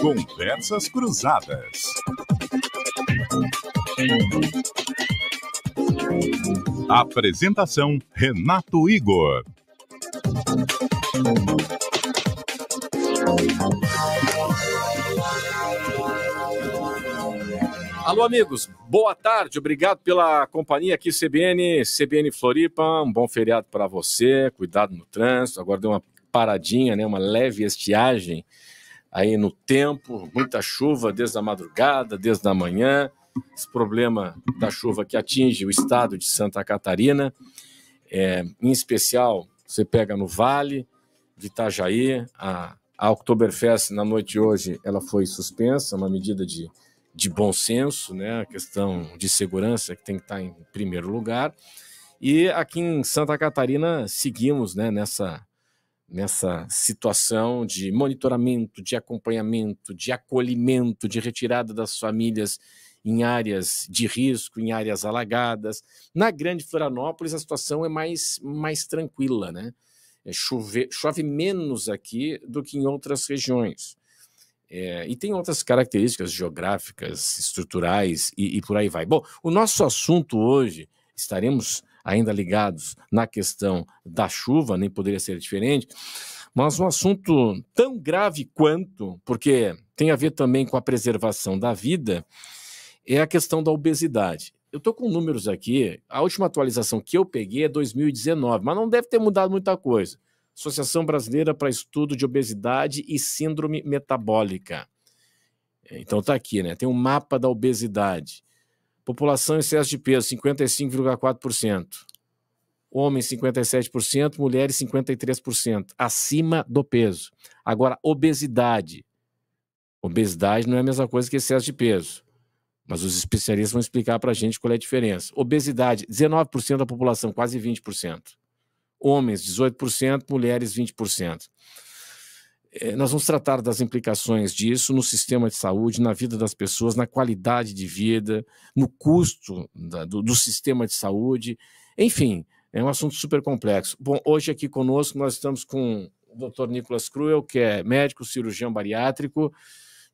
Conversas Cruzadas. Apresentação: Renato Igor. Alô, amigos, boa tarde, obrigado pela companhia aqui, CBN Floripa, um bom feriado para você, cuidado no trânsito, agora deu uma paradinha, né, uma leve estiagem aí no tempo, muita chuva desde a madrugada, desde a manhã, esse problema da chuva que atinge o estado de Santa Catarina, em especial, você pega no Vale de Itajaí, a Oktoberfest na noite de hoje, ela foi suspensa, uma medida de bom senso, né? A questão de segurança que tem que estar em primeiro lugar. E aqui em Santa Catarina seguimos, né, nessa situação de monitoramento, de acompanhamento, de acolhimento, de retirada das famílias em áreas de risco, em áreas alagadas. Na Grande Florianópolis a situação é mais tranquila, né? Chove menos aqui do que em outras regiões. E tem outras características geográficas, estruturais e por aí vai. Bom, o nosso assunto hoje, estaremos ainda ligados na questão da chuva, nem poderia ser diferente, mas um assunto tão grave quanto, porque tem a ver também com a preservação da vida, é a questão da obesidade. Eu estou com números aqui, a última atualização que eu peguei é 2019, mas não deve ter mudado muita coisa. Associação Brasileira para Estudo de Obesidade e Síndrome Metabólica. Então está aqui, né? Tem um mapa da obesidade. População em excesso de peso, 55,4%. Homens, 57%. Mulheres, 53%. Acima do peso. Agora, obesidade. Obesidade não é a mesma coisa que excesso de peso. Mas os especialistas vão explicar para a gente qual é a diferença. Obesidade, 19% da população, quase 20%. Homens, 18%, mulheres, 20%. Nós vamos tratar das implicações disso no sistema de saúde, na vida das pessoas, na qualidade de vida, no custo do sistema de saúde. Enfim, é um assunto super complexo. Bom, hoje aqui conosco nós estamos com o Dr. Nicolas Cruel, que é médico, cirurgião bariátrico.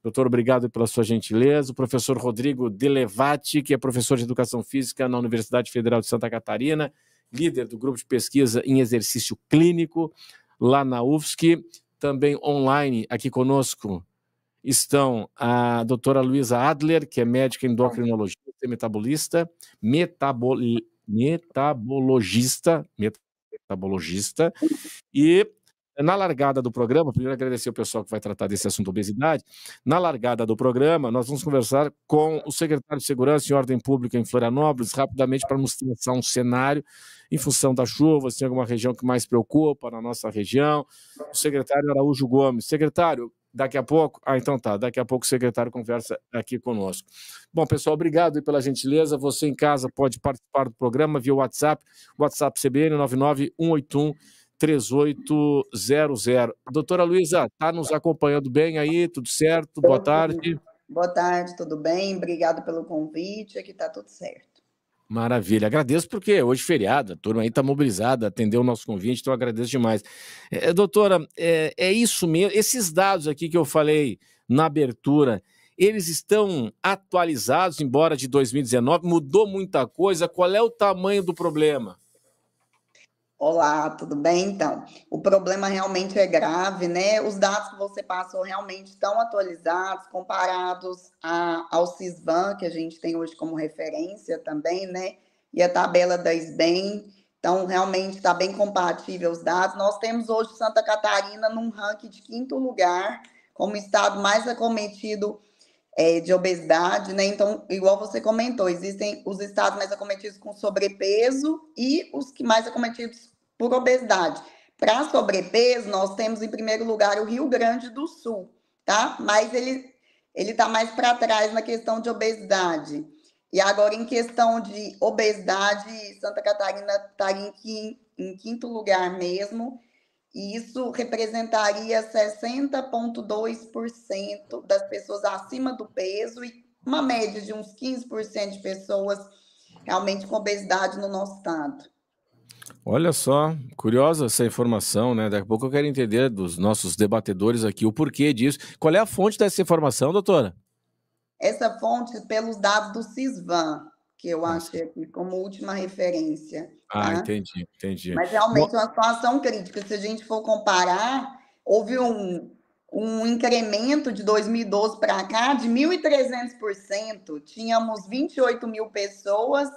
Doutor, obrigado pela sua gentileza. O professor Rodrigo Delevati, que é professor de Educação Física na Universidade Federal de Santa Catarina, líder do grupo de pesquisa em exercício clínico lá na UFSC. Também online aqui conosco estão a doutora Luísa Adler, que é médica endocrinologista e metabologista, e na largada do programa, primeiro agradecer o pessoal que vai tratar desse assunto obesidade. Na largada do programa, nós vamos conversar com o secretário de Segurança e Ordem Pública em Florianópolis, rapidamente para nos traçar um cenário em função da chuva, se tem alguma região que mais preocupa na nossa região. O secretário Araújo Gomes. Secretário, daqui a pouco... então tá, daqui a pouco o secretário conversa aqui conosco. Bom, pessoal, obrigado pela gentileza. Você em casa pode participar do programa via WhatsApp CBN 991813800. Doutora Luísa, está nos acompanhando bem aí? Tudo certo? Boa tarde. Boa tarde, tudo bem? Obrigado pelo convite, aqui está tudo certo. Maravilha, agradeço porque hoje feriado, a turma aí está mobilizada, atendeu o nosso convite, então eu agradeço demais. Doutora, é isso mesmo, esses dados aqui que eu falei na abertura, eles estão atualizados, embora de 2019, mudou muita coisa, qual é o tamanho do problema? Olá, tudo bem? Então, o problema realmente é grave, né? Os dados que você passou realmente estão atualizados, comparados ao CISVAN, que a gente tem hoje como referência também, né? E a tabela da SBEM. Então, realmente está bem compatível os dados. Nós temos hoje Santa Catarina num ranking de 5º lugar, como estado mais acometido de obesidade, né? Então, igual você comentou, existem os estados mais acometidos com sobrepeso e os que mais acometidos por obesidade. Para sobrepeso, nós temos em primeiro lugar o Rio Grande do Sul, tá? Mas ele está mais para trás na questão de obesidade. E agora, em questão de obesidade, Santa Catarina está em 5º lugar mesmo. E isso representaria 60,2% das pessoas acima do peso e uma média de uns 15% de pessoas realmente com obesidade no nosso estado. Olha só, curiosa essa informação, né? Daqui a pouco eu quero entender dos nossos debatedores aqui o porquê disso. Qual é a fonte dessa informação, doutora? Essa fonte pelos dados do Cisvan, que eu Ah, achei aqui como última referência, Ah, tá? entendi. Mas realmente é uma situação crítica. Se a gente for comparar, houve um incremento de 2012 para cá de 1.300%. Tínhamos 28 mil pessoas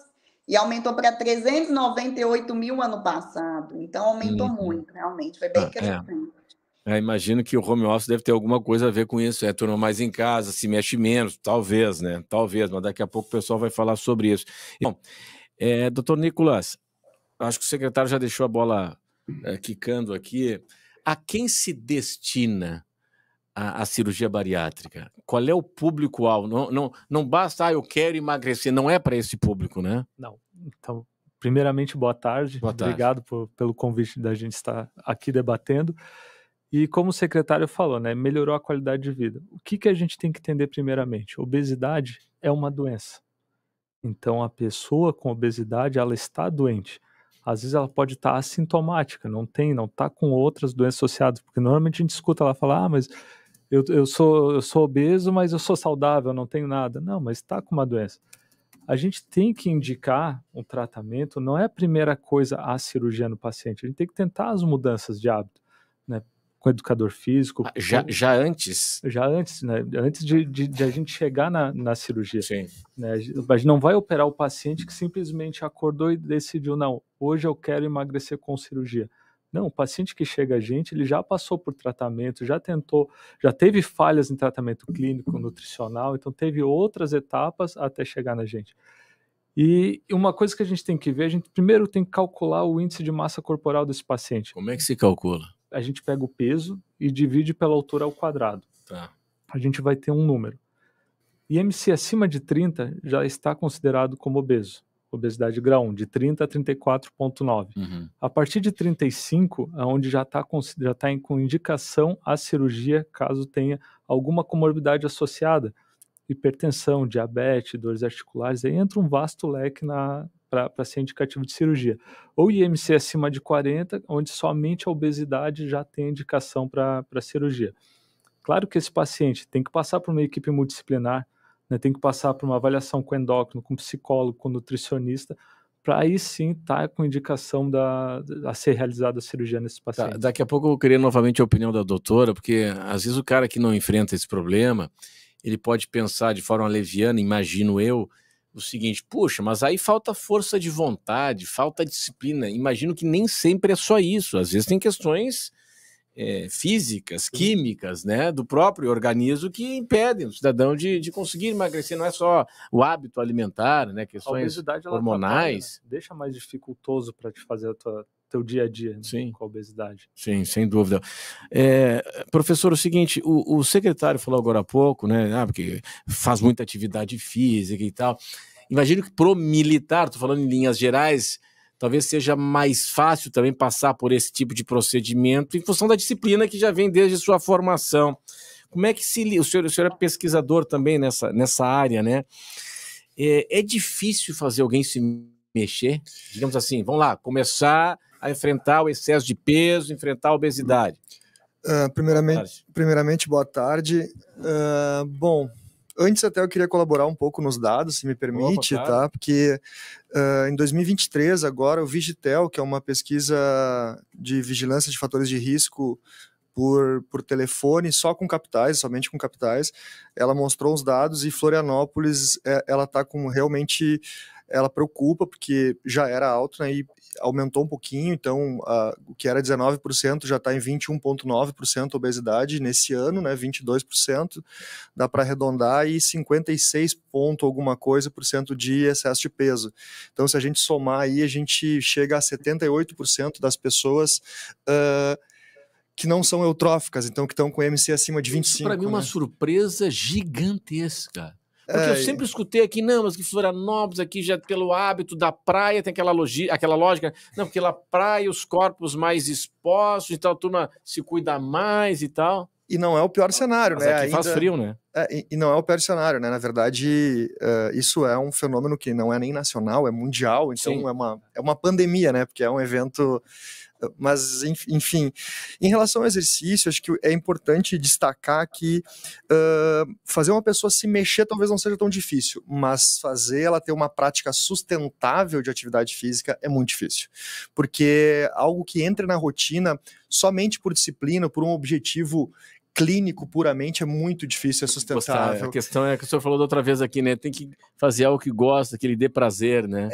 e aumentou para 398 mil ano passado. Então, aumentou muito, realmente. Foi bem crescente. Imagino que o home office deve ter alguma coisa a ver com isso. É turma mais em casa, se mexe menos, talvez, né? Talvez, mas daqui a pouco o pessoal vai falar sobre isso. Bom, doutor Nicolas, acho que o secretário já deixou a bola quicando aqui. A quem se destina a cirurgia bariátrica? Qual é o público-alvo? Não basta, eu quero emagrecer, não é para esse público, né? Não. Então, primeiramente, boa tarde. Boa tarde. Obrigado pelo convite da gente estar aqui debatendo. E como o secretário falou, né, melhorou a qualidade de vida. O que a gente tem que entender primeiramente? Obesidade é uma doença. Então, a pessoa com obesidade, ela está doente. Às vezes ela pode estar assintomática, não está com outras doenças associadas, porque normalmente a gente escuta ela falar, mas eu sou obeso, mas eu sou saudável, eu não tenho nada. Não, mas está com uma doença. A gente tem que indicar um tratamento, não é a primeira coisa a cirurgia no paciente, a gente tem que tentar as mudanças de hábito, né? Com educador físico. Já antes? Já antes, né? Antes de a gente chegar na cirurgia. Sim. Né? A gente não vai operar o paciente que simplesmente acordou e decidiu, não, hoje eu quero emagrecer com cirurgia. Não, o paciente que chega a gente, ele já passou por tratamento, já tentou, já teve falhas em tratamento clínico, nutricional, então teve outras etapas até chegar na gente. E uma coisa que a gente tem que ver, a gente primeiro tem que calcular o índice de massa corporal desse paciente. Como é que se calcula? A gente pega o peso e divide pela altura ao quadrado. Tá. A gente vai ter um número. IMC acima de 30 já está considerado como obeso. Obesidade grau 1, de 30 a 34,9. Uhum. A partir de 35, é onde já está com indicação à cirurgia, caso tenha alguma comorbidade associada. Hipertensão, diabetes, dores articulares, aí entra um vasto leque para ser indicativo de cirurgia. Ou IMC acima de 40, onde somente a obesidade já tem indicação para cirurgia. Claro que esse paciente tem que passar por uma equipe multidisciplinar, né, tem que passar por uma avaliação com endócrino, com psicólogo, com nutricionista, para aí sim estar com indicação a ser realizada a cirurgia nesse paciente. Tá, daqui a pouco eu vou querer novamente a opinião da doutora, porque às vezes o cara que não enfrenta esse problema, ele pode pensar de forma leviana, imagino eu, o seguinte: puxa, mas aí falta força de vontade, falta disciplina. Imagino que nem sempre é só isso. Às vezes tem questões físicas, químicas, né, do próprio organismo que impedem o cidadão de conseguir emagrecer. Não é só o hábito alimentar, né, questões hormonais. Deixa mais dificultoso para te fazer o teu dia a dia, Sim, com a obesidade. Sim, sem dúvida. Professor, o seguinte, o secretário falou agora há pouco, né, porque faz muita atividade física e tal. Imagino que pro militar, estou falando em linhas gerais, talvez seja mais fácil também passar por esse tipo de procedimento em função da disciplina que já vem desde sua formação. Como é que o senhor é pesquisador também nessa área, né? É difícil fazer alguém se mexer? Digamos assim, vamos lá, começar a enfrentar o excesso de peso, enfrentar a obesidade. Primeiramente, boa tarde. Bom, antes até eu queria colaborar um pouco nos dados, se me permite, tá? Porque em 2023, agora, o Vigitel, que é uma pesquisa de vigilância de fatores de risco por telefone, somente com capitais, ela mostrou os dados e Florianópolis, ela tá com realmente, ela preocupa, porque já era alto, né, e aumentou um pouquinho, então o que era 19% já está em 21,9% obesidade nesse ano, né, 22%, dá para arredondar, e 56 ponto alguma coisa por cento de excesso de peso. Então, se a gente somar aí, a gente chega a 78% das pessoas que não são eutróficas, então que estão com MC acima de 25. Isso para mim é uma surpresa gigantesca. Porque eu sempre escutei aqui, não, mas que Florianópolis aqui já pelo hábito da praia tem aquela lógica, não, porque lá praia os corpos mais expostos, então a turma se cuida mais e tal. E não é o pior cenário, Mas né? aqui faz frio, né? E não é o pior cenário, né? Na verdade, isso é um fenômeno que não é nem nacional, é mundial, então Sim. é uma pandemia, né? Porque é um evento... Mas, enfim, em relação ao exercício, acho que é importante destacar que fazer uma pessoa se mexer talvez não seja tão difícil, mas fazer ela ter uma prática sustentável de atividade física é muito difícil. Porque algo que entra na rotina somente por disciplina, por um objetivo clínico puramente, é muito difícil, é sustentável. A questão é que o senhor falou da outra vez aqui, né? Tem que fazer algo que gosta, que lhe dê prazer, né?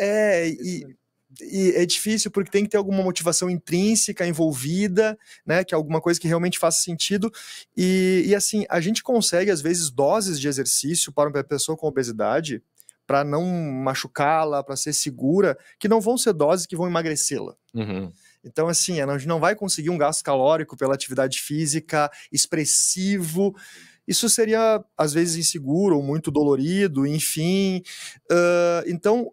E é difícil porque tem que ter alguma motivação intrínseca envolvida, né, que é alguma coisa que realmente faça sentido, e assim, a gente consegue às vezes doses de exercício para uma pessoa com obesidade, para não machucá-la, para ser segura, que não vão ser doses que vão emagrecê-la. Uhum. Então, assim, a gente não vai conseguir um gasto calórico pela atividade física expressivo. Isso seria, às vezes, inseguro ou muito dolorido, enfim. Então,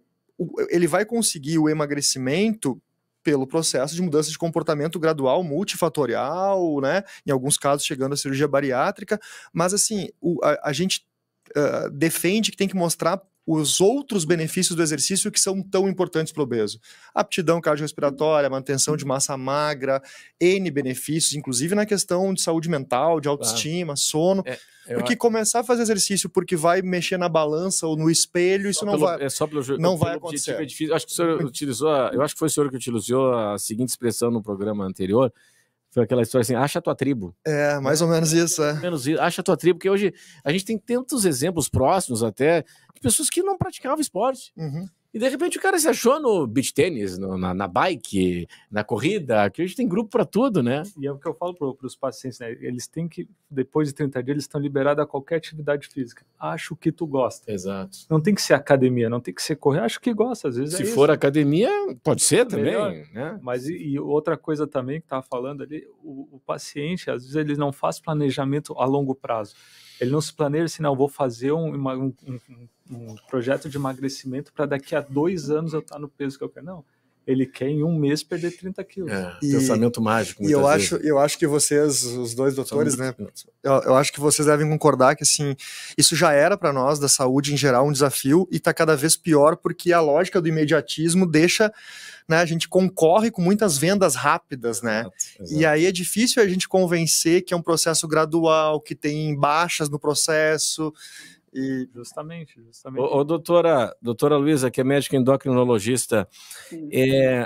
ele vai conseguir o emagrecimento pelo processo de mudança de comportamento gradual, multifatorial, né? Em alguns casos chegando à cirurgia bariátrica, mas assim, a gente defende que tem que mostrar os outros benefícios do exercício que são tão importantes para o obeso. Aptidão cardiorrespiratória, manutenção de massa magra, N benefícios, inclusive na questão de saúde mental, de autoestima, sono. Porque começar a fazer exercício porque vai mexer na balança ou no espelho, isso não vai, não vai acontecer. É difícil. Acho que o senhor utilizou, eu acho que foi o senhor que utilizou a seguinte expressão no programa anterior, foi aquela história assim, acha a tua tribo. Mais ou menos isso, Mais ou menos isso, acha a tua tribo, porque hoje a gente tem tantos exemplos próximos até, de pessoas que não praticavam esporte. Uhum. E de repente o cara se achou no beach tênis, na bike, na corrida, que hoje tem grupo para tudo, né? E é o que eu falo para os pacientes, né? Eles têm que, depois de 30 dias, eles estão liberados a qualquer atividade física. Acho que tu gosta. Exato. Não tem que ser academia, não tem que ser correr, acho que gosta, às vezes se for academia, pode ser também, né? Mas e outra coisa também que estava falando ali, o paciente, às vezes ele não faz planejamento a longo prazo. Ele não se planeja assim, não, vou fazer um projeto de emagrecimento para daqui a 2 anos eu estar no peso que eu quero. Não, ele quer em 1 mês perder 30 quilos. Pensamento mágico. E eu acho que vocês, os dois doutores, né, eu acho que vocês devem concordar que assim, isso já era para nós da saúde em geral um desafio e está cada vez pior porque a lógica do imediatismo deixa, né, a gente concorre com muitas vendas rápidas, né? Exato. E aí é difícil a gente convencer que é um processo gradual, que tem baixas no processo. E... Justamente. Doutora Luísa, que é médica endocrinologista,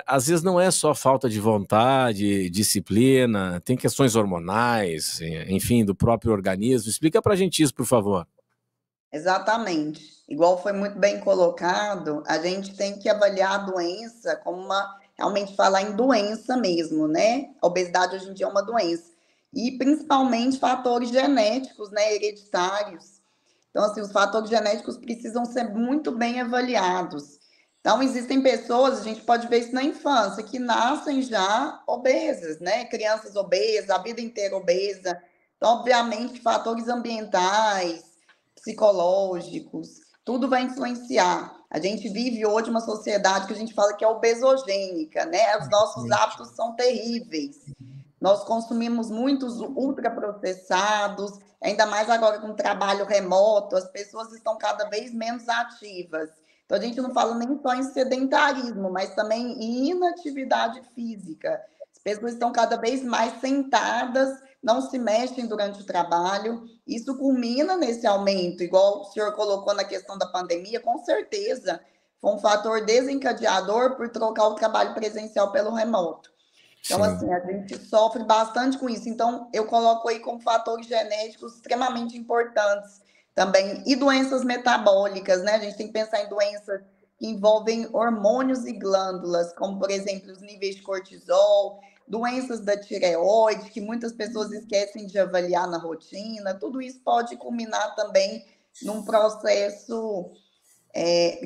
às vezes não é só falta de vontade, disciplina, tem questões hormonais, enfim, do próprio organismo. Explica pra gente isso, por favor. Exatamente. Igual foi muito bem colocado, a gente tem que avaliar a doença como realmente falar em doença mesmo, né? A obesidade hoje em dia é uma doença. E principalmente fatores genéticos, né, hereditários. Então, assim, os fatores genéticos precisam ser muito bem avaliados. Então, existem pessoas, a gente pode ver isso na infância, que nascem já obesas, né? Crianças obesas, a vida inteira obesa. Então, obviamente, fatores ambientais, psicológicos, tudo vai influenciar. A gente vive hoje uma sociedade que a gente fala que é obesogênica, né? Os nossos hábitos são terríveis. Nós consumimos muitos ultraprocessados, ainda mais agora com o trabalho remoto, as pessoas estão cada vez menos ativas. Então, a gente não fala nem só em sedentarismo, mas também em inatividade física. As pessoas estão cada vez mais sentadas, não se mexem durante o trabalho. Isso culmina nesse aumento, igual o senhor colocou na questão da pandemia, com certeza foi um fator desencadeador por trocar o trabalho presencial pelo remoto. Então, sim, assim, a gente sofre bastante com isso. Então, eu coloco aí como fatores genéticos extremamente importantes também. E doenças metabólicas, né? A gente tem que pensar em doenças que envolvem hormônios e glândulas, como, por exemplo, os níveis de cortisol, doenças da tireoide, que muitas pessoas esquecem de avaliar na rotina. Tudo isso pode culminar também num processo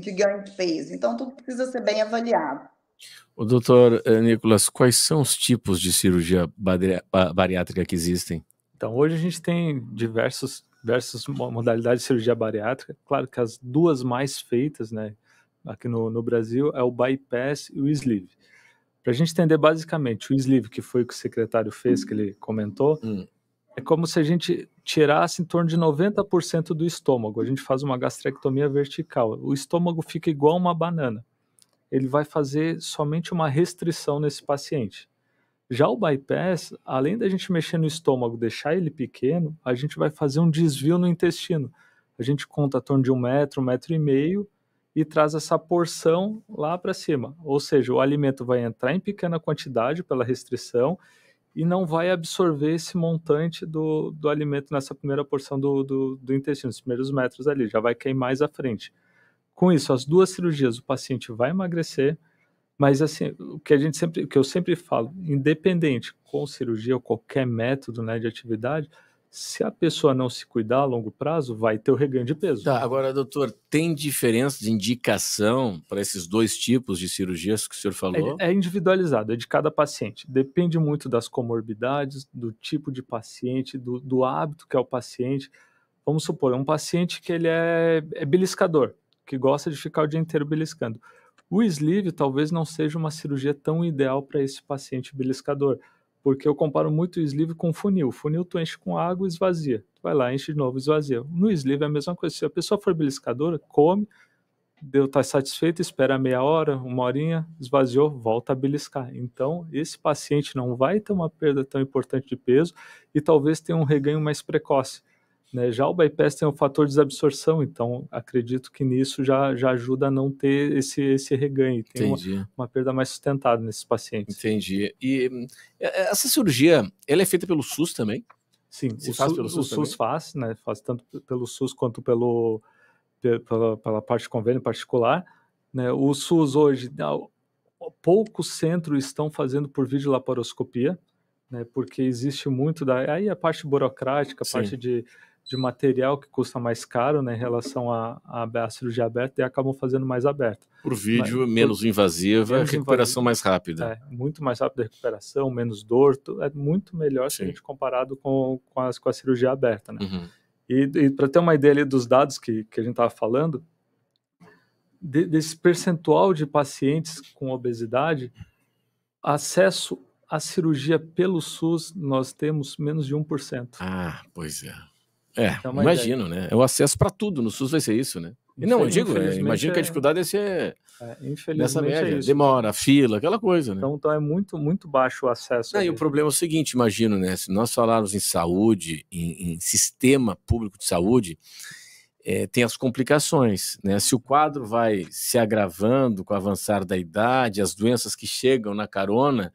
de ganho de peso. Então, tudo precisa ser bem avaliado. O doutor Nicolas, quais são os tipos de cirurgia bariátrica que existem? Então, hoje a gente tem diversas modalidades de cirurgia bariátrica. Claro que as duas mais feitas, né, aqui no Brasil é o bypass e o sleeve. Para a gente entender basicamente, o sleeve, que foi o que o secretário fez, que ele comentou, É como se a gente tirasse em torno de 90% do estômago. A gente faz uma gastrectomia vertical. O estômago fica igual uma banana. Ele vai fazer somente uma restrição nesse paciente. Já o bypass, além da gente mexer no estômago, deixar ele pequeno, a gente vai fazer um desvio no intestino. A gente conta em torno de 1 metro, 1,5 metro e traz essa porção lá para cima. Ou seja, o alimento vai entrar em pequena quantidade pela restrição e não vai absorver esse montante do alimento nessa primeira porção do intestino, os primeiros metros ali, já vai cair mais à frente. Com isso, as 2 cirurgias, o paciente vai emagrecer, mas assim, o que eu sempre falo, independente com cirurgia ou qualquer método, né, de atividade, se a pessoa não se cuidar a longo prazo, vai ter o reganho de peso. Tá, agora, doutor, tem diferença de indicação para esses 2 tipos de cirurgias que o senhor falou? É individualizado, é de cada paciente. Depende muito das comorbidades, do tipo de paciente, do hábito que é o paciente. Vamos supor, um paciente que ele é beliscador, que gosta de ficar o dia inteiro beliscando. O sleeve talvez não seja uma cirurgia tão ideal para esse paciente beliscador, porque eu comparo muito o sleeve com o funil. O funil tu enche com água e esvazia. Tu vai lá, enche de novo, esvazia. No sleeve é a mesma coisa. Se a pessoa for beliscadora, come, tá satisfeito, espera meia hora, 1 horinha, esvaziou, volta a beliscar. Então, esse paciente não vai ter uma perda tão importante de peso e talvez tenha um reganho mais precoce. Né? Já o bypass tem um fator de desabsorção, então acredito que nisso já ajuda a não ter esse reganho. Tem uma perda mais sustentada nesses pacientes. Entendi. E essa cirurgia, ela é feita pelo SUS também? Sim, o SUS faz, né? Faz tanto pelo SUS quanto pela parte de convênio particular. Né? O SUS hoje, poucos centros estão fazendo por videolaparoscopia, né? Porque existe muito aí a parte burocrática, a parte de material que custa mais caro, né, em relação à cirurgia aberta, e acabam fazendo mais aberta. Por vídeo, menos invasiva, recuperação mais rápida. Muito mais rápida a recuperação, menos dor, é muito melhor se a gente comparado com a cirurgia aberta. Né? Uhum. E para ter uma ideia ali dos dados que a gente estava falando, desse percentual de pacientes com obesidade, acesso à cirurgia pelo SUS, nós temos menos de 1%. Ah, pois é. Então, imagino, né? É o acesso para tudo, no SUS vai ser isso, né? E não, eu digo, imagino que a dificuldade é ser nessa média, demora, fila, aquela coisa, né? Então é muito, muito baixo o acesso. E o problema é o seguinte, imagino, né? Se nós falarmos em saúde, em sistema público de saúde, tem as complicações, né? Se o quadro vai se agravando com o avançar da idade, as doenças que chegam na carona,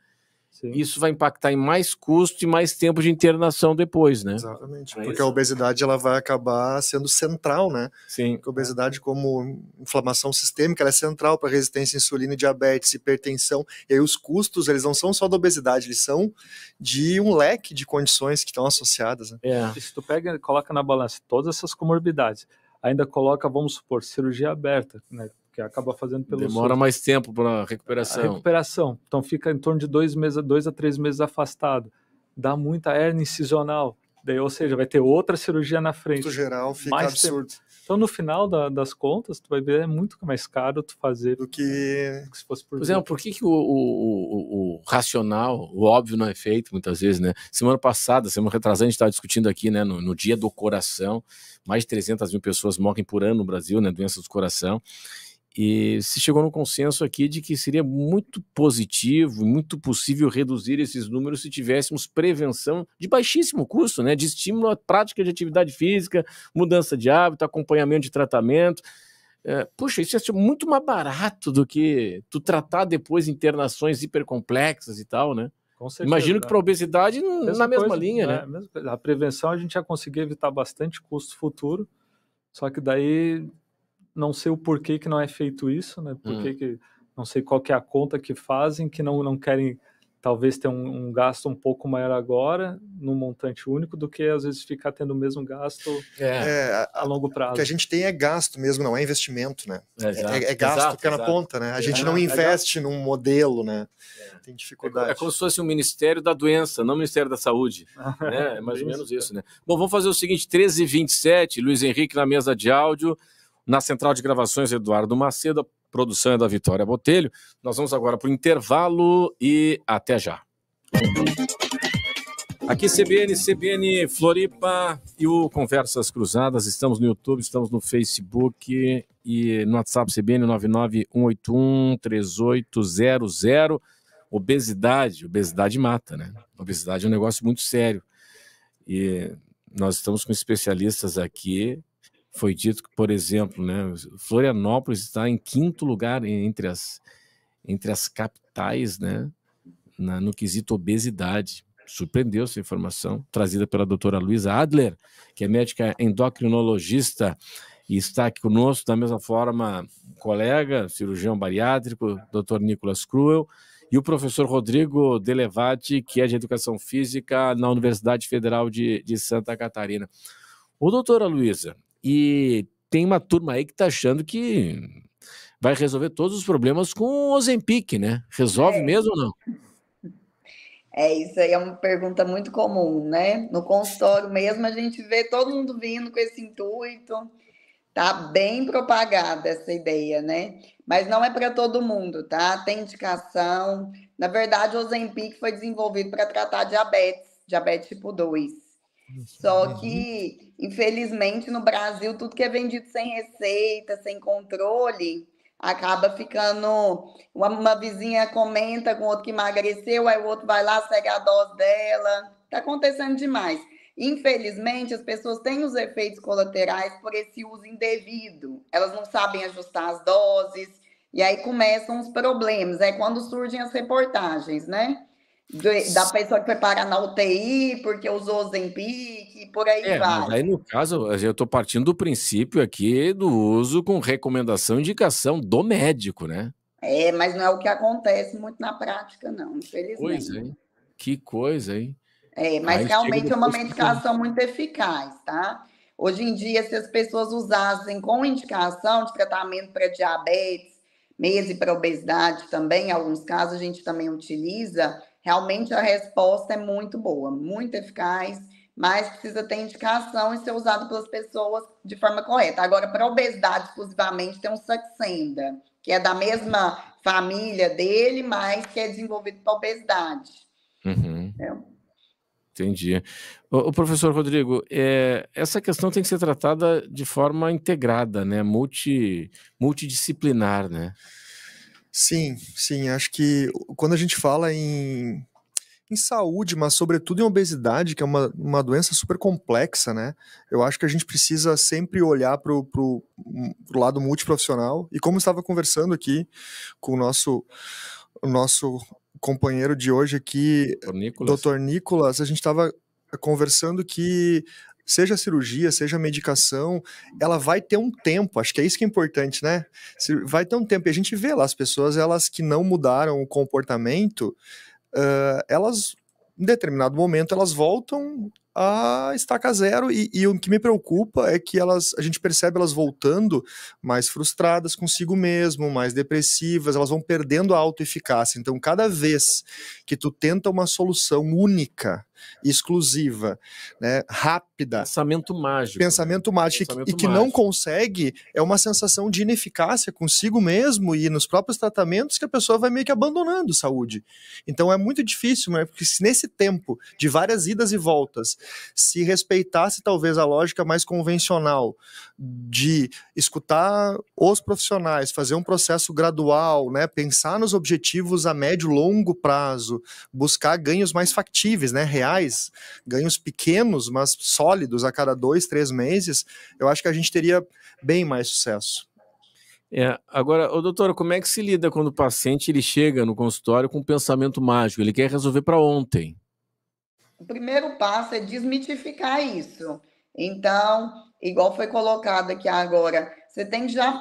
isso vai impactar em mais custo e mais tempo de internação depois, né? Exatamente, porque a obesidade ela vai acabar sendo central, né? Sim. Porque a obesidade, como inflamação sistêmica, ela é central para resistência à insulina, diabetes, hipertensão. E aí os custos, eles não são só da obesidade, eles são de um leque de condições que estão associadas. Né? E se tu pega e coloca na balança todas essas comorbidades, ainda coloca, vamos supor, cirurgia aberta, né? Que acaba fazendo pelo demora SUS. Mais tempo para recuperação. A recuperação, então fica em torno de 2 a 3 meses afastado. Dá muita hérnia incisional, daí, ou seja, vai ter outra cirurgia na frente. No geral, fica mais absurdo. Tempo. Então, no final das contas, tu vai ver, é muito mais caro tu fazer do que se fosse por exemplo. Por que o racional, o óbvio não é feito muitas vezes, né? Semana retrasada, a gente estava discutindo aqui, né, no Dia do Coração, mais de 300 mil pessoas morrem por ano no Brasil, né, doenças do coração. E se chegou no consenso aqui de que seria muito positivo, muito possível reduzir esses números se tivéssemos prevenção de baixíssimo custo, né? De estímulo à prática de atividade física, mudança de hábito, acompanhamento de tratamento. Puxa, isso é muito mais barato do que tu tratar depois internações hipercomplexas e tal, né? Com certeza, imagino que para a obesidade na mesma linha, né? A prevenção a gente já conseguiu evitar bastante custo futuro, só que daí não sei o porquê que não é feito isso, né? Que não sei qual que é a conta que fazem, que não querem talvez ter um gasto um pouco maior agora, num montante único, do que às vezes ficar tendo o mesmo gasto a longo prazo. O que a gente tem é gasto mesmo, não é investimento, né? É gasto que é na ponta, né? A gente não investe num modelo, né? Tem dificuldade. É como se fosse um Ministério da Doença, não o Ministério da Saúde. Né? É mais ou menos isso, né? Bom, vamos fazer o seguinte, 13h27, Luiz Henrique na mesa de áudio, na central de gravações, Eduardo Macedo, a produção é da Vitória Botelho. Nós vamos agora para o intervalo e até já. Aqui CBN Floripa e o Conversas Cruzadas. Estamos no YouTube, estamos no Facebook e no WhatsApp CBN 991813800. Obesidade mata, né? Obesidade é um negócio muito sério. E nós estamos com especialistas aqui. Foi dito que, por exemplo, né, Florianópolis está em 5º lugar entre as capitais, né, no quesito obesidade. Surpreendeu essa informação, trazida pela doutora Luísa Adler, que é médica endocrinologista e está aqui conosco, da mesma forma, colega, cirurgião bariátrico, doutor Nicolas Cruel, e o professor Rodrigo Delevati, que é de Educação Física na Universidade Federal de Santa Catarina. Ô, doutora Luísa, e tem uma turma aí que está achando que vai resolver todos os problemas com o Ozempic, né? Resolve mesmo ou não? Isso aí é uma pergunta muito comum, né? No consultório mesmo, a gente vê todo mundo vindo com esse intuito. Tá bem propagada essa ideia, né? Mas não é para todo mundo, tá? Tem indicação. Na verdade, o Ozempic foi desenvolvido para tratar diabetes tipo 2. Só que, infelizmente, no Brasil, tudo que é vendido sem receita, sem controle, acaba ficando... Uma vizinha comenta com o outro que emagreceu, aí o outro vai lá, segue a dose dela. Tá acontecendo demais. Infelizmente, as pessoas têm os efeitos colaterais por esse uso indevido. Elas não sabem ajustar as doses, e aí começam os problemas. É quando surgem as reportagens, né? Da pessoa que foi parar na UTI porque usou Ozempic e por aí vai. Mas aí, no caso, eu estou partindo do princípio aqui do uso com recomendação e indicação do médico, né? Mas não é o que acontece muito na prática, não, infelizmente. Pois é. Que coisa, hein? Mas Aí realmente chega é uma depois medicação muito eficaz, tá? Hoje em dia, se as pessoas usassem com indicação de tratamento para diabetes, mesmo para obesidade também, em alguns casos a gente também utiliza, realmente a resposta é muito boa, muito eficaz, mas precisa ter indicação e ser usado pelas pessoas de forma correta. Agora, para obesidade exclusivamente, tem um Saxenda, que é da mesma família dele, mas que é desenvolvido para obesidade. Entendi. O professor Rodrigo, essa questão tem que ser tratada de forma integrada, né? Multidisciplinar, né? Sim, acho que quando a gente fala em saúde, mas sobretudo em obesidade, que é uma doença super complexa, né? Eu acho que a gente precisa sempre olhar pro lado multiprofissional, e como eu estava conversando aqui com o nosso companheiro de hoje aqui, Dr. Nicolas, a gente estava conversando que seja cirurgia, seja medicação, ela vai ter um tempo, acho que é isso que é importante, né? Vai ter um tempo, e a gente vê lá as pessoas, elas que não mudaram o comportamento, elas, em determinado momento, elas voltam a estaca zero, e o que me preocupa é que a gente percebe elas voltando mais frustradas consigo mesmo, mais depressivas, elas vão perdendo a autoeficácia. Então, cada vez que tu tenta uma solução única, exclusiva, né, rápida, pensamento mágico, e que não consegue, é uma sensação de ineficácia consigo mesmo e nos próprios tratamentos, que a pessoa vai meio que abandonando saúde. Então é muito difícil, né, porque se nesse tempo de várias idas e voltas se respeitasse talvez a lógica mais convencional de escutar os profissionais, fazer um processo gradual, né, pensar nos objetivos a médio e longo prazo, buscar ganhos mais factíveis, né, reais, ganhos pequenos, mas sólidos a cada 2, 3 meses, eu acho que a gente teria bem mais sucesso. Agora, doutora, como é que se lida quando o paciente ele chega no consultório com um pensamento mágico? Ele quer resolver para ontem. O primeiro passo é desmitificar isso. Então, igual foi colocado aqui agora,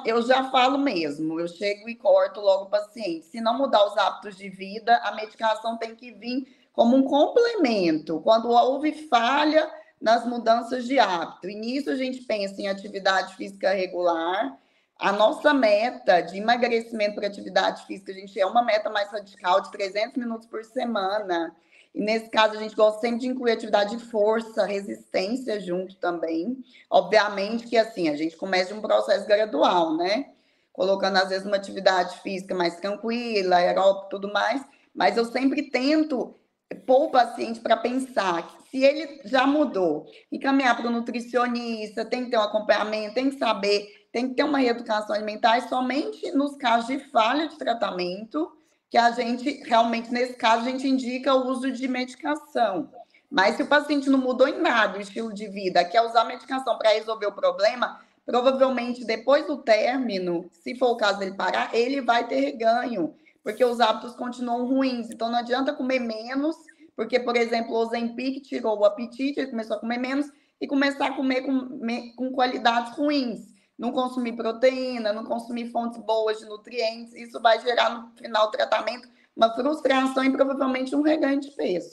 eu já falo mesmo, eu chego e corto logo o paciente. Se não mudar os hábitos de vida, a medicação tem que vir como um complemento, quando houve falha nas mudanças de hábito. E nisso a gente pensa em atividade física regular. A nossa meta de emagrecimento por atividade física, a gente é uma meta mais radical de 300 minutos por semana. E nesse caso, a gente gosta sempre de incluir atividade de força, resistência junto também. Obviamente que assim, a gente começa um processo gradual, né? Colocando, às vezes, uma atividade física mais tranquila, aeróbica e tudo mais. Mas eu sempre tento pôr o paciente para pensar que se ele já mudou, encaminhar para o nutricionista, tem que ter um acompanhamento, tem que saber, tem que ter uma reeducação alimentar, e somente nos casos de falha de tratamento que a gente, realmente, nesse caso, a gente indica o uso de medicação. Mas se o paciente não mudou em nada o estilo de vida, quer usar medicação para resolver o problema, provavelmente depois do término, se for o caso dele parar, ele vai ter reganho, porque os hábitos continuam ruins. Então não adianta comer menos, porque, por exemplo, o Ozempic tirou o apetite, ele começou a comer menos e começar a comer com qualidades ruins. Não consumir proteína, não consumir fontes boas de nutrientes, isso vai gerar no final do tratamento uma frustração e provavelmente um reganho de peso.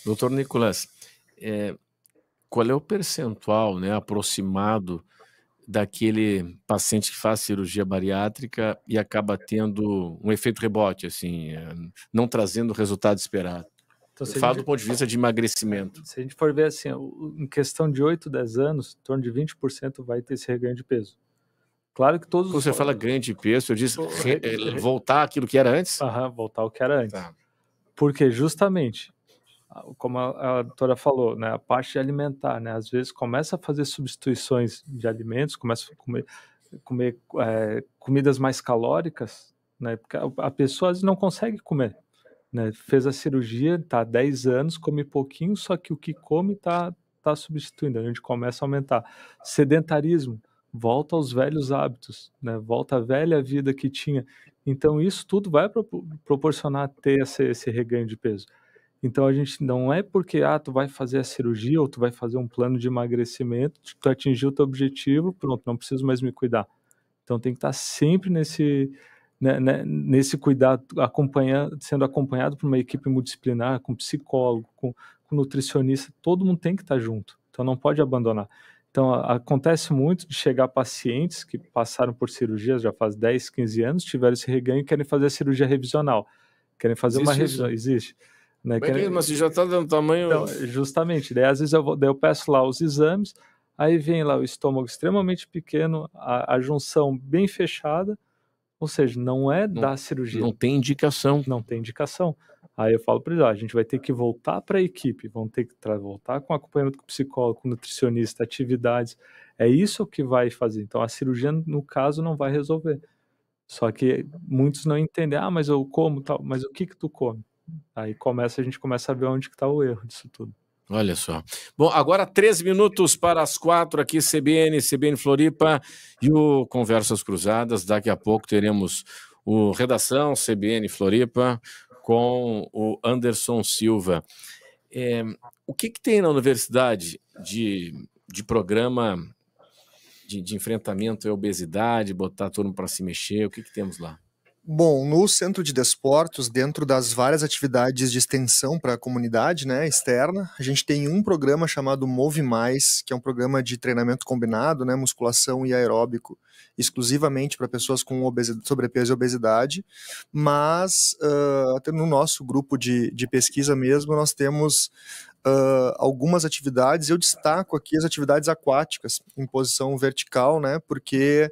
Doutor Nicolas, qual é o percentual, né, aproximado daquele paciente que faz cirurgia bariátrica e acaba tendo um efeito rebote, assim, não trazendo o resultado esperado? Então, eu falo do ponto de vista de emagrecimento. Se a gente for ver assim, em questão de 8, 10 anos, em torno de 20% vai ter esse reganho de peso. Claro que todos... Quando você fala ganho de peso, eu disse voltar aquilo que era antes? Voltar ao que era antes. Tá. Porque justamente, como a doutora falou, né, a parte de alimentar, né, às vezes começa a fazer substituições de alimentos, começa a comer comidas mais calóricas, né, porque a pessoa às vezes não consegue comer. Né, fez a cirurgia, tá há 10 anos, come pouquinho, só que o que come tá substituindo, a gente começa a aumentar. Sedentarismo, volta aos velhos hábitos, né, volta à velha vida que tinha. Então isso tudo vai proporcionar ter esse reganho de peso. Então a gente não é porque tu vai fazer a cirurgia ou tu vai fazer um plano de emagrecimento, tu atingiu o teu objetivo, pronto, não preciso mais me cuidar. Então tem que estar sempre nesse cuidado, sendo acompanhado por uma equipe multidisciplinar, com psicólogo, com nutricionista, todo mundo tem que estar junto, então não pode abandonar. Então acontece muito de chegar pacientes que passaram por cirurgias já faz 10, 15 anos, tiveram esse reganho e querem fazer a cirurgia revisional, querem fazer uma revisão, existe. Né? Mas se já está dando tamanho... Então, justamente, daí às vezes eu peço lá os exames, aí vem lá o estômago extremamente pequeno, a junção bem fechada, ou seja, não é da cirurgia. Não tem indicação. Não tem indicação. Aí eu falo para eles, a gente vai ter que voltar para a equipe, vamos ter que voltar com acompanhamento com psicólogo, com nutricionista, atividades. É isso que vai fazer. Então a cirurgia, no caso, não vai resolver. Só que muitos não entendem, mas eu como tal, mas o que tu come? Aí a gente começa a ver onde que está o erro disso tudo. Olha só. Bom, agora 13 minutos para as 4 aqui, CBN Floripa e o Conversas Cruzadas. Daqui a pouco teremos o Redação CBN Floripa com o Anderson Silva. O que tem na universidade de programa de enfrentamento à obesidade, botar todo mundo para se mexer? O que temos lá? Bom, no Centro de Desportos, dentro das várias atividades de extensão para a comunidade, né, externa, a gente tem um programa chamado Move Mais, que é um programa de treinamento combinado, né, musculação e aeróbico, exclusivamente para pessoas com sobrepeso e obesidade, mas até no nosso grupo de pesquisa mesmo, nós temos algumas atividades. Eu destaco aqui as atividades aquáticas em posição vertical, né, porque...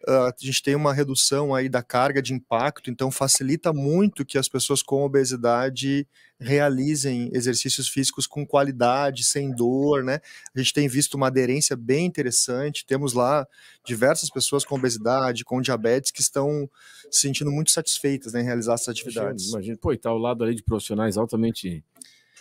a gente tem uma redução aí da carga de impacto, então facilita muito que as pessoas com obesidade realizem exercícios físicos com qualidade, sem dor, né? A gente tem visto uma aderência bem interessante, temos lá diversas pessoas com obesidade, com diabetes, que estão se sentindo muito satisfeitas, né, em realizar essas atividades. Imagina, está ao lado ali de profissionais altamente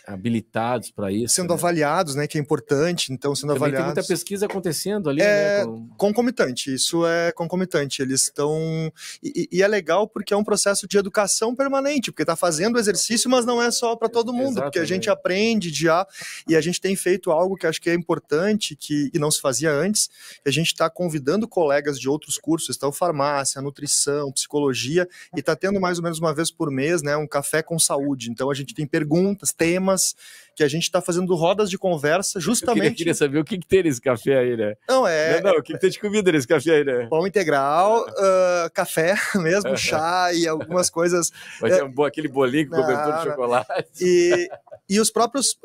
habilitados para isso. Sendo avaliados, né, que é importante, então sendo também avaliados. Tem muita pesquisa acontecendo ali, né? Concomitante, isso é concomitante, eles estão... E é legal porque é um processo de educação permanente, porque está fazendo exercício, mas não é só para todo mundo, exatamente. Porque a gente aprende e a gente tem feito algo que acho que é importante, que não se fazia antes, que a gente está convidando colegas de outros cursos, então farmácia, nutrição, psicologia, e está tendo mais ou menos uma vez por mês, né, um café com saúde, então a gente tem perguntas, temas que a gente está fazendo rodas de conversa justamente... Eu queria saber o que tem nesse café aí, né? Não, o que tem de comida nesse café aí, né? Pão integral, café mesmo, chá e algumas coisas... Vai ter aquele bolinho com cobertura de chocolate. E os próprios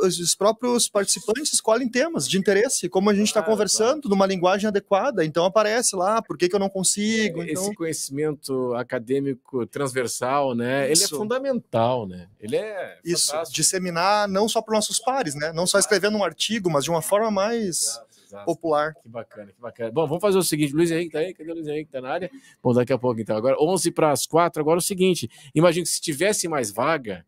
participantes escolhem temas de interesse, como a gente está conversando, numa linguagem adequada. Então aparece lá, por que eu não consigo? Esse conhecimento acadêmico transversal, né? Ele é fundamental, né? Ele é fantástico. Disseminar não só para nossos pares, né? Não só escrevendo um artigo, mas de uma forma mais popular. Que bacana, que bacana. Bom, vamos fazer o seguinte, Luiz Henrique tá aí? Cadê o Luiz Henrique? Tá na área? Bom, daqui a pouco então. Agora 11:45, agora o seguinte, imagino que se tivesse mais vaga,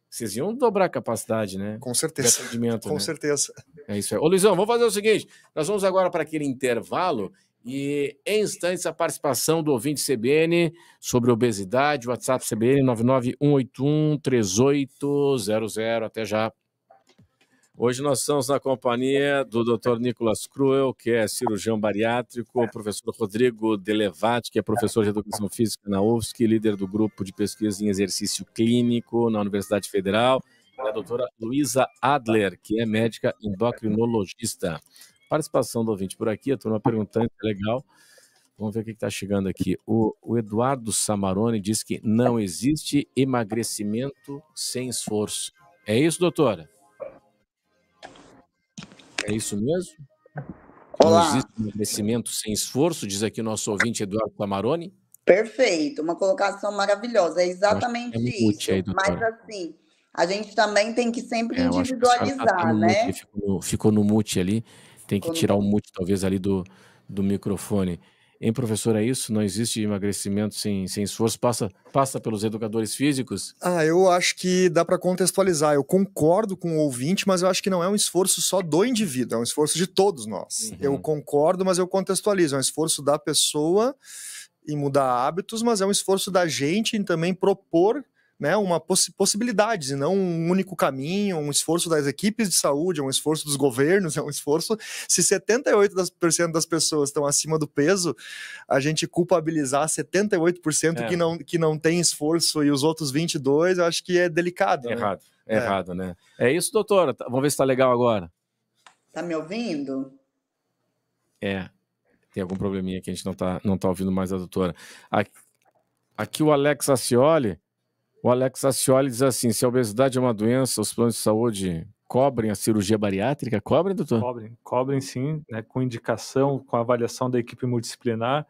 vocês iam dobrar a capacidade, né? Com certeza. Com certeza. É isso aí. Ô, Luizão, vamos fazer o seguinte, nós vamos agora para aquele intervalo e, em instantes, a participação do ouvinte CBN sobre obesidade, WhatsApp CBN 991813800. Até já. Hoje nós estamos na companhia do Dr. Nicolas Cruel, que é cirurgião bariátrico, o professor Rodrigo Delevati, que é professor de Educação Física na UFSC, líder do grupo de pesquisa em exercício clínico na Universidade Federal, e a doutora Luísa Adler, que é médica endocrinologista. Participação do ouvinte por aqui, a turma perguntando, é legal. Vamos ver o que está chegando aqui. O Eduardo Samarone diz que não existe emagrecimento sem esforço. É isso, doutora? É isso mesmo? Olá. Não existe emagrecimento sem esforço, diz aqui o nosso ouvinte Eduardo Samarone? Perfeito, uma colocação maravilhosa, é exatamente isso. Aí, mas assim, a gente também tem que sempre individualizar, né? Ficou no mute ali, tem que tirar o mute talvez ali do microfone. Hein, professor, é isso? Não existe emagrecimento sem esforço? Passa pelos educadores físicos? Eu acho que dá para contextualizar. Eu concordo com o ouvinte, mas eu acho que não é um esforço só do indivíduo, é um esforço de todos nós. Uhum. Eu concordo, mas eu contextualizo. É um esforço da pessoa em mudar hábitos, mas é um esforço da gente em também propor, né, uma possibilidades, e não um único caminho, um esforço das equipes de saúde, um esforço dos governos, é um esforço. Se 78% das pessoas estão acima do peso, a gente culpabilizar 78% que não tem esforço e os outros 22%, eu acho que é delicado. Errado, né? É isso, doutora. Vamos ver se está legal agora. Tá me ouvindo? Tem algum probleminha que a gente não tá ouvindo mais a doutora. Aqui o Alex Ascioli diz assim, se a obesidade é uma doença, os planos de saúde cobrem a cirurgia bariátrica? Cobrem, doutor? Cobrem sim, né, com indicação, com avaliação da equipe multidisciplinar.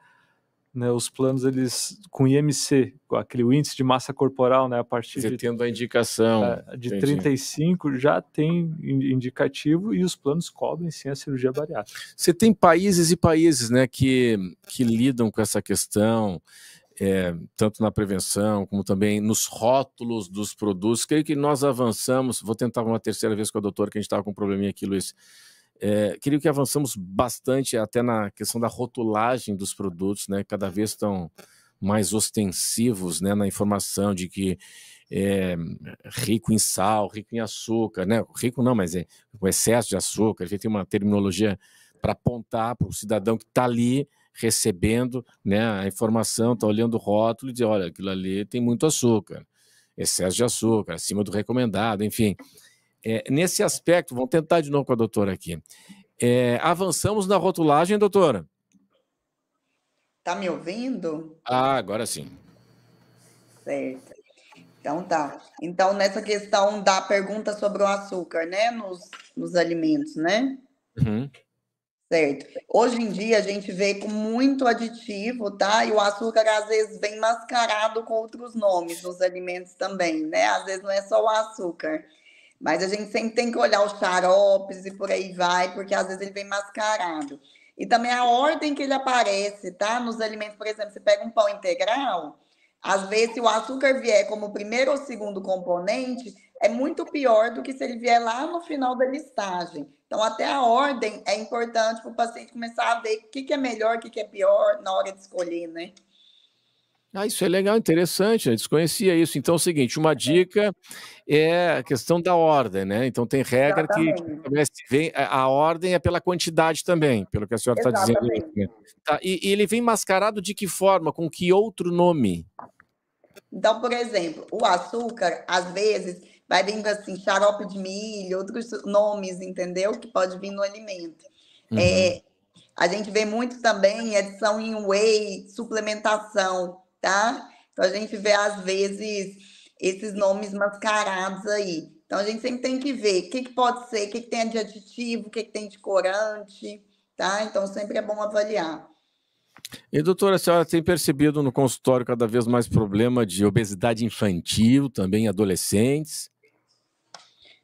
Né, os planos, eles, com IMC, com aquele índice de massa corporal, né, a partir de tendo a indicação de 35, já tem indicativo e os planos cobrem sim a cirurgia bariátrica. Você tem países e países, né, que lidam com essa questão, tanto na prevenção como também nos rótulos dos produtos. Creio que nós avançamos, vou tentar uma terceira vez com a doutora, que a gente estava com um probleminha aqui, Luiz. Creio que avançamos bastante até na questão da rotulagem dos produtos, né? Cada vez estão mais ostensivos, né, na informação de que é rico em sal, rico em açúcar, né? Rico não, mas o excesso de açúcar. A gente tem uma terminologia para apontar para o cidadão que está ali recebendo, né, a informação, está olhando o rótulo e diz, olha, aquilo ali tem muito açúcar, excesso de açúcar, acima do recomendado, enfim. Nesse aspecto, vamos tentar de novo com a doutora aqui. Avançamos na rotulagem, doutora? Tá me ouvindo? Agora sim. Certo. Então tá. Então, nessa questão da pergunta sobre o açúcar, né, nos alimentos, né? Uhum. Certo. Hoje em dia a gente vê com muito aditivo, tá? E o açúcar às vezes vem mascarado com outros nomes nos alimentos também, né? Às vezes não é só o açúcar. Mas a gente sempre tem que olhar os xaropes e por aí vai, porque às vezes ele vem mascarado. E também a ordem que ele aparece, tá? Nos alimentos, por exemplo, você pega um pão integral, às vezes se o açúcar vier como primeiro ou segundo componente, é muito pior do que se ele vier lá no final da listagem. Então, até a ordem é importante para o paciente começar a ver o que é melhor, o que é pior na hora de escolher, né? Isso é legal, interessante, eu desconhecia isso. Então é o seguinte, uma dica é a questão da ordem, né? Então tem regra que vem, a ordem é pela quantidade também, pelo que a senhora está dizendo. Né? Tá, e ele vem mascarado de que forma? Com que outro nome? Então, por exemplo, o açúcar, às vezes, vai vir assim, xarope de milho, outros nomes, entendeu? Que pode vir no alimento. A gente vê muito também adição em whey, suplementação, tá? Então a gente vê, às vezes, esses nomes mascarados aí. Então a gente sempre tem que ver o que pode ser, o que tem de aditivo, o que tem de corante, tá? Então sempre é bom avaliar. E, doutora, a senhora tem percebido no consultório cada vez mais problema de obesidade infantil, também em adolescentes?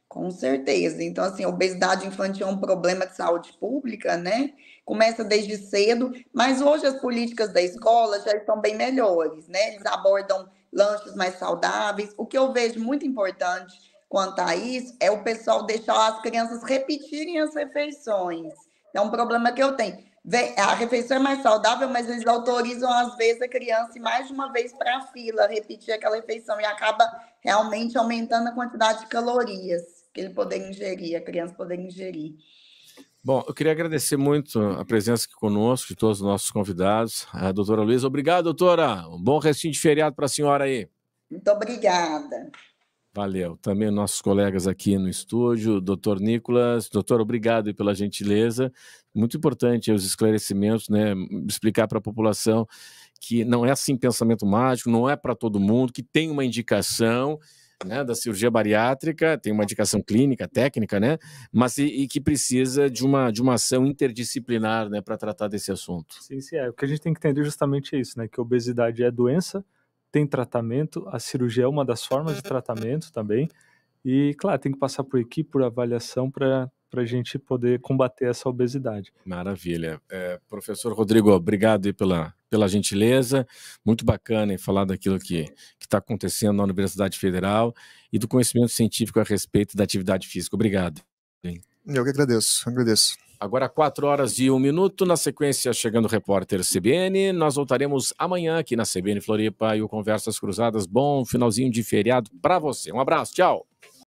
Com certeza. Então, assim, a obesidade infantil é um problema de saúde pública, né? Começa desde cedo, mas hoje as políticas da escola já estão bem melhores, né? Eles abordam lanches mais saudáveis. O que eu vejo muito importante quanto a isso é o pessoal deixar as crianças repetirem as refeições. É um problema que eu tenho. A refeição é mais saudável, mas eles autorizam, às vezes, a criança ir mais de uma vez para a fila, repetir aquela refeição, e acaba realmente aumentando a quantidade de calorias que ele poder ingerir, a criança poder ingerir. Bom, eu queria agradecer muito a presença aqui conosco de todos os nossos convidados. A doutora Luísa, obrigado, doutora. Um bom restinho de feriado para a senhora aí. Muito obrigada. Valeu. Também nossos colegas aqui no estúdio, doutor Nicolas. Doutor, obrigado pela gentileza. Muito importante os esclarecimentos, né? Explicar para a população que não é assim pensamento mágico, não é para todo mundo, que tem uma indicação, né, da cirurgia bariátrica, tem uma indicação clínica, técnica, né? Mas e que precisa de uma ação interdisciplinar, né, para tratar desse assunto. Sim, o que a gente tem que entender justamente é isso, né? Que a obesidade é doença, tem tratamento, a cirurgia é uma das formas de tratamento também, e, claro, tem que passar por equipe, por avaliação, para a gente poder combater essa obesidade. Maravilha. Professor Rodrigo, obrigado aí pela gentileza, muito bacana em falar daquilo que está acontecendo na Universidade Federal e do conhecimento científico a respeito da atividade física. Obrigado. Eu que agradeço. Agora 4h01, na sequência chegando o repórter CBN, nós voltaremos amanhã aqui na CBN Floripa e o Conversas Cruzadas. Bom finalzinho de feriado para você. Um abraço, tchau!